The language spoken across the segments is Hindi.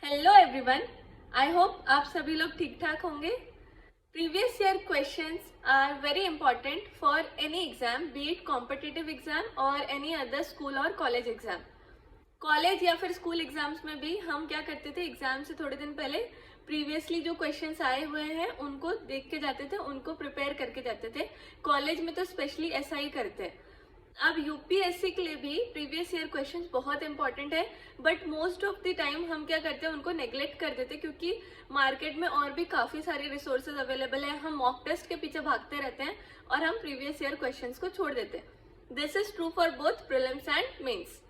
हेलो एवरीवन, आई होप आप सभी लोग ठीक ठाक होंगे। Previous year questions are very important for any exam, be it competitive exam और एनी अदर स्कूल और कॉलेज एग्जाम। कॉलेज या फिर स्कूल एग्जाम्स में भी हम क्या करते थे, एग्जाम से थोड़े दिन पहले प्रीवियसली जो क्वेश्चंस आए हुए हैं उनको देख के जाते थे, उनको प्रिपेयर करके जाते थे। कॉलेज में तो स्पेशली ऐसा ही करते हैं। अब यूपीएससी के लिए भी प्रीवियस ईयर क्वेश्चंस बहुत इंपॉर्टेंट है, but most of the time हम क्या करते हैं, उनको नेग्लेक्ट कर देते हैं क्योंकि मार्केट में और भी काफ़ी सारे रिसोर्सेज अवेलेबल है। हम मॉक टेस्ट के पीछे भागते रहते हैं और हम प्रीवियस ईयर क्वेश्चंस को छोड़ देते हैं। This is true for both prelims and mains.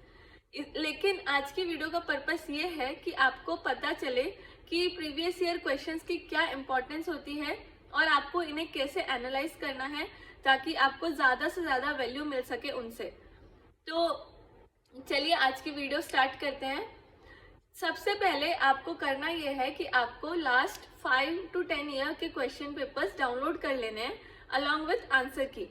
लेकिन आज की वीडियो का पर्पस ये है कि आपको पता चले कि प्रीवियस ईयर क्वेश्चंस की क्या इंपॉर्टेंस होती है और आपको इन्हें कैसे एनालाइज करना है ताकि आपको ज़्यादा से ज़्यादा वैल्यू मिल सके उनसे। तो चलिए आज की वीडियो स्टार्ट करते हैं। सबसे पहले आपको करना यह है कि आपको लास्ट 5 to 10 ईयर के क्वेश्चन पेपर्स डाउनलोड कर लेने हैं अलॉन्ग विथ आंसर की,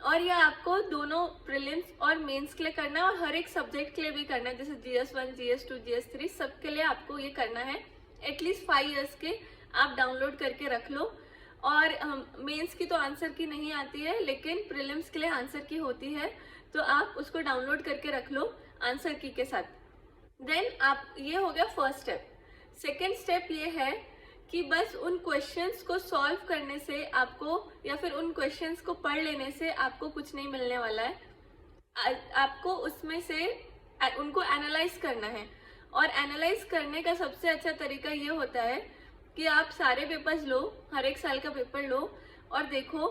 और यह आपको दोनों प्रीलिम्स और मेंस के लिए करना है और हर एक सब्जेक्ट के लिए भी करना है, जैसे GS1, GS2, GS3 सबके लिए आपको ये करना है। एटलीस्ट 5 ईयर्स के आप डाउनलोड करके रख लो। और मेंस की तो आंसर की नहीं आती है, लेकिन प्रीलिम्स के लिए आंसर की होती है, तो आप उसको डाउनलोड करके रख लो आंसर की के साथ। देन आप, ये हो गया फर्स्ट स्टेप। सेकेंड स्टेप ये है कि बस उन क्वेश्चंस को सॉल्व करने से आपको, या फिर उन क्वेश्चंस को पढ़ लेने से आपको कुछ नहीं मिलने वाला है। आपको उसमें से उनको एनालाइज करना है, और एनालाइज करने का सबसे अच्छा तरीका ये होता है कि आप सारे पेपर्स लो, हर एक साल का पेपर लो और देखो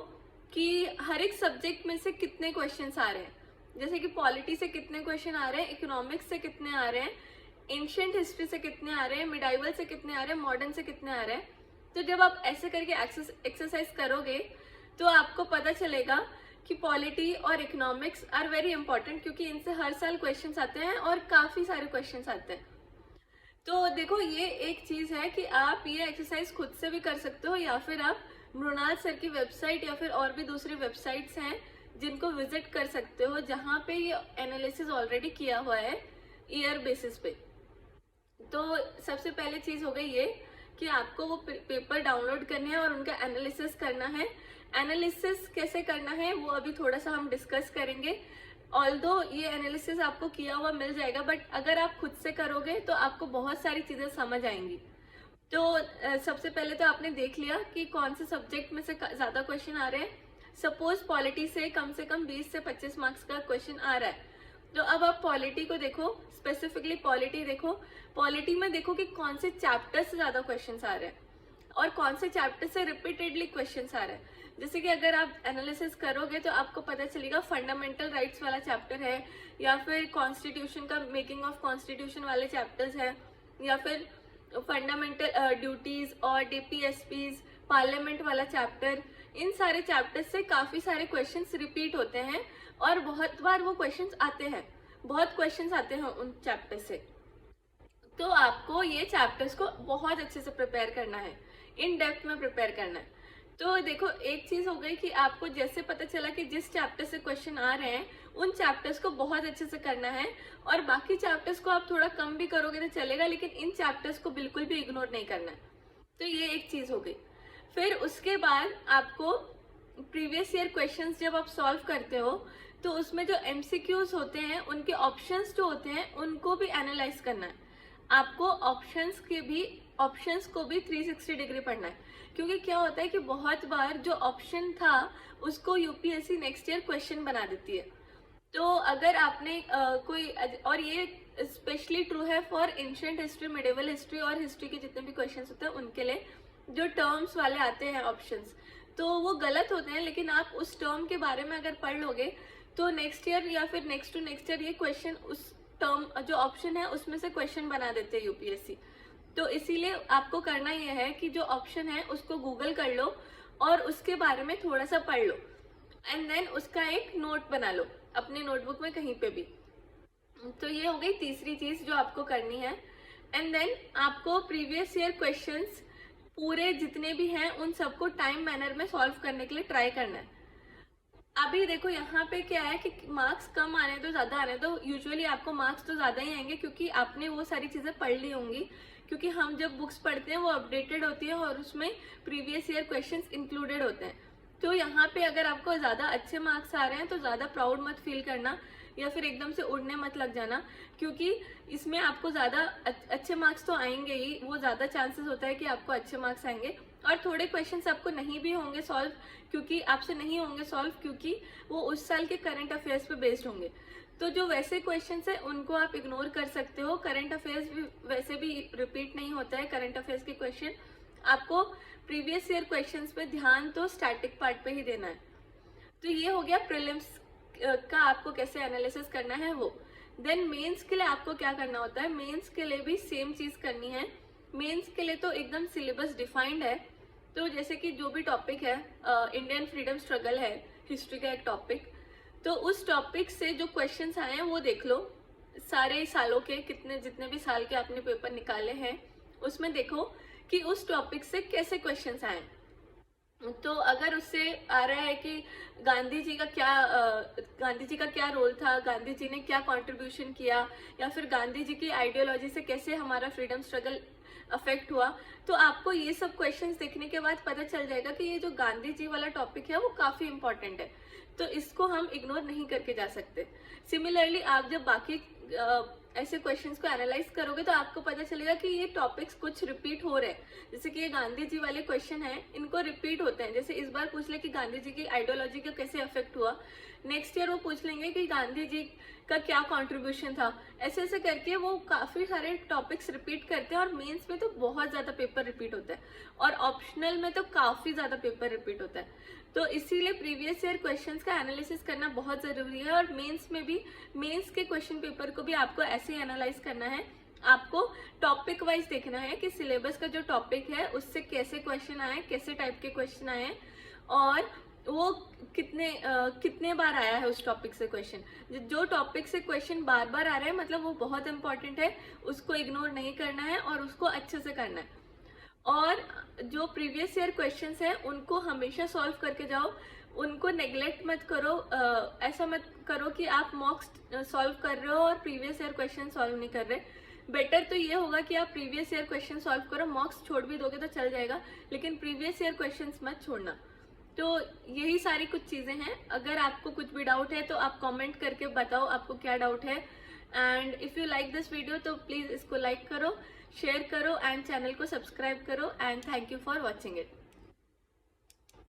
कि हर एक सब्जेक्ट में से कितने क्वेश्चंस आ रहे हैं। जैसे कि पॉलिटी से कितने क्वेश्चन आ रहे हैं, इकोनॉमिक्स से कितने आ रहे हैं, एंशिएंट हिस्ट्री से कितने आ रहे हैं, मिडाइवल से कितने आ रहे हैं, मॉडर्न से कितने आ रहे हैं। तो जब आप ऐसे करके एक्सरसाइज करोगे तो आपको पता चलेगा कि पॉलिटी और इकोनॉमिक्स आर वेरी इंपॉर्टेंट, क्योंकि इनसे हर साल क्वेश्चन आते हैं और काफ़ी सारे क्वेश्चन आते हैं। तो देखो, ये एक चीज़ है कि आप ये एक्सरसाइज खुद से भी कर सकते हो, या फिर आप मृणाल सर की वेबसाइट या फिर और भी दूसरी वेबसाइट्स हैं जिनको विजिट कर सकते हो, जहाँ पे ये एनालिसिस ऑलरेडी किया हुआ है ईयर बेसिस पे। तो सबसे पहले चीज़ हो गई ये कि आपको वो पेपर डाउनलोड करने हैं और उनका एनालिसिस करना है। एनालिसिस कैसे करना है वो अभी थोड़ा सा हम डिस्कस करेंगे। ऑल्दो ये एनालिसिस आपको किया हुआ मिल जाएगा, बट अगर आप खुद से करोगे तो आपको बहुत सारी चीज़ें समझ आएंगी। तो सबसे पहले तो आपने देख लिया कि कौन से सब्जेक्ट में से ज़्यादा क्वेश्चन आ रहे हैं। सपोज पॉलिटी से कम 20 से 25 मार्क्स का क्वेश्चन आ रहा है, तो अब आप पॉलिटी को देखो, स्पेसिफिकली पॉलिटी देखो। पॉलिटी में देखो कि कौन से चैप्टर से ज़्यादा क्वेश्चन आ रहे हैं और कौन से चैप्टर से रिपीटेडली क्वेश्चन आ रहे हैं। जैसे कि अगर आप एनालिसिस करोगे तो आपको पता चलेगा फंडामेंटल राइट्स वाला चैप्टर है, या फिर कॉन्स्टिट्यूशन का मेकिंग ऑफ कॉन्स्टिट्यूशन वाले चैप्टर्स है, या फिर फंडामेंटल ड्यूटीज और DPSPs पार्लियामेंट वाला चैप्टर। इन सारे चैप्टर्स से काफ़ी सारे क्वेश्चंस रिपीट होते हैं और बहुत बार वो क्वेश्चंस आते हैं, बहुत क्वेश्चंस आते हैं उन चैप्टर से। तो आपको ये चैप्टर्स को बहुत अच्छे से प्रिपेयर करना है, इन डेप्थ में प्रिपेयर करना है। तो देखो, एक चीज़ हो गई कि आपको जैसे पता चला कि जिस चैप्टर से क्वेश्चन आ रहे हैं उन चैप्टर्स को बहुत अच्छे से करना है, और बाकी चैप्टर्स को आप थोड़ा कम भी करोगे तो चलेगा, लेकिन इन चैप्टर्स को बिल्कुल भी इग्नोर नहीं करना है। तो ये एक चीज़ हो गई। फिर उसके बाद आपको प्रीवियस ईयर क्वेश्चंस जब आप सॉल्व करते हो तो उसमें जो MCQs होते हैं, उनके ऑप्शंस जो होते हैं उनको भी एनालाइज करना है। आपको ऑप्शंस को भी 360 डिग्री पढ़ना है, क्योंकि क्या होता है कि बहुत बार जो ऑप्शन था उसको यूपीएससी नेक्स्ट ईयर क्वेश्चन बना देती है। तो अगर आपने और ये स्पेशली ट्रू है for ancient history, medieval history और हिस्ट्री के जितने भी क्वेश्चन होते हैं उनके लिए, जो टर्म्स वाले आते हैं ऑप्शंस, तो वो गलत होते हैं, लेकिन आप उस टर्म के बारे में अगर पढ़ लोगे तो नेक्स्ट ईयर या फिर नेक्स्ट टू नेक्स्ट ईयर ये क्वेश्चन उस टर्म जो ऑप्शन है उसमें से क्वेश्चन बना देते हैं यूपीएससी। तो इसीलिए आपको करना यह है कि जो ऑप्शन है उसको गूगल कर लो और उसके बारे में थोड़ा सा पढ़ लो, एंड देन उसका एक नोट बना लो अपने नोटबुक में कहीं पे भी। तो ये हो गई तीसरी चीज़ जो आपको करनी है। एंड देन आपको प्रीवियस ईयर क्वेश्चंस पूरे जितने भी हैं उन सबको टाइम मैनर में सॉल्व करने के लिए ट्राई करना है। अभी देखो यहाँ पे क्या है कि मार्क्स कम आने दो ज़्यादा आने दो, यूजुअली आपको मार्क्स तो ज़्यादा ही आएंगे क्योंकि आपने वो सारी चीज़ें पढ़ ली होंगी क्योंकि हम जब बुक्स पढ़ते हैं वो अपडेटेड होती है और उसमें प्रीवियस ईयर क्वेश्चंस इंक्लूडेड होते हैं। तो यहाँ पे अगर आपको ज़्यादा अच्छे मार्क्स आ रहे हैं तो ज़्यादा प्राउड मत फील करना या फिर एकदम से उड़ने मत लग जाना, क्योंकि इसमें आपको ज़्यादा अच्छे मार्क्स तो आएंगे ही, वो ज़्यादा चांसेस होता है कि आपको अच्छे मार्क्स आएंगे। और थोड़े क्वेश्चंस आपको नहीं भी होंगे सॉल्व, क्योंकि आपसे नहीं होंगे सॉल्व, क्योंकि वो उस साल के करंट अफेयर्स पे बेस्ड होंगे। तो जो वैसे क्वेश्चंस है उनको आप इग्नोर कर सकते हो। करंट अफेयर्स भी वैसे भी रिपीट नहीं होता है, करंट अफेयर्स के क्वेश्चन आपको प्रीवियस ईयर क्वेश्चंस पे ध्यान तो स्टैटिक पार्ट पे ही देना है। तो ये हो गया प्रीलिम्स का आपको कैसे एनालिसिस करना है वो। देन मेंस के लिए आपको क्या करना होता है, मेंस के लिए भी सेम चीज करनी है। मेंस के लिए तो एकदम सिलेबस डिफाइंड है। तो जैसे कि जो भी टॉपिक है, इंडियन फ्रीडम स्ट्रगल है, हिस्ट्री का एक टॉपिक, तो उस टॉपिक से जो क्वेश्चंस आए हैं वो देख लो। सारे सालों के जितने भी साल के आपने पेपर निकाले हैं उसमें देखो कि उस टॉपिक से कैसे क्वेश्चंस आए। तो अगर उससे आ रहा है कि गांधी जी का क्या रोल था, गांधी जी ने क्या कंट्रीब्यूशन किया, या फिर गांधी जी की आइडियोलॉजी से कैसे हमारा फ्रीडम स्ट्रगल अफेक्ट हुआ, तो आपको ये सब क्वेश्चंस देखने के बाद पता चल जाएगा कि ये जो गांधी जी वाला टॉपिक है वो काफी इंपॉर्टेंट है। तो इसको हम इग्नोर नहीं करके जा सकते। सिमिलरली आप जब बाकी ऐसे क्वेश्चंस को एनालाइज करोगे तो आपको पता चलेगा कि ये टॉपिक्स कुछ रिपीट हो रहे हैं। जैसे कि ये गांधी जी वाले क्वेश्चन हैं, इनको रिपीट होते हैं। जैसे इस बार पूछ ले कि गांधी जी की आइडियोलॉजी का कैसे अफेक्ट हुआ, नेक्स्ट ईयर वो पूछ लेंगे कि गांधी जी का क्या कंट्रीब्यूशन था। ऐसे ऐसे करके वो काफी सारे टॉपिक्स रिपीट करते हैं और मेंस में तो बहुत ज्यादा पेपर रिपीट होता है और ऑप्शनल में तो काफी ज्यादा पेपर रिपीट होता है। तो इसीलिए प्रीवियस ईयर क्वेश्चंस का एनालिसिस करना बहुत जरूरी है। और मेंस में भी, मेंस के क्वेश्चन पेपर को भी आपको ऐसे ही एनालाइज करना है। आपको टॉपिक वाइज देखना है कि सिलेबस का जो टॉपिक है उससे कैसे क्वेश्चन आए, कैसे टाइप के क्वेश्चन आए और वो कितने बार आया है उस टॉपिक से क्वेश्चन। जो टॉपिक से क्वेश्चन बार बार आ रहा है मतलब वो बहुत इंपॉर्टेंट है, उसको इग्नोर नहीं करना है और उसको अच्छे से करना है। और जो प्रीवियस ईयर क्वेश्चंस हैं उनको हमेशा सॉल्व करके जाओ, उनको नेग्लेक्ट मत करो। ऐसा मत करो कि आप मॉक्स सॉल्व कर रहे हो और प्रीवियस ईयर क्वेश्चन सॉल्व नहीं कर रहे। बेटर तो ये होगा कि आप प्रीवियस ईयर क्वेश्चन सॉल्व करो, मॉक्स छोड़ भी दोगे तो चल जाएगा, लेकिन प्रीवियस ईयर क्वेश्चंस मत छोड़ना। तो यही सारी कुछ चीज़ें हैं। अगर आपको कुछ भी डाउट है तो आप कमेंट करके बताओ आपको क्या डाउट है। And if you like this video तो प्लीज़ इसको लाइक करो, शेयर करो एंड चैनल को सब्सक्राइब करो। And thank you for watching it.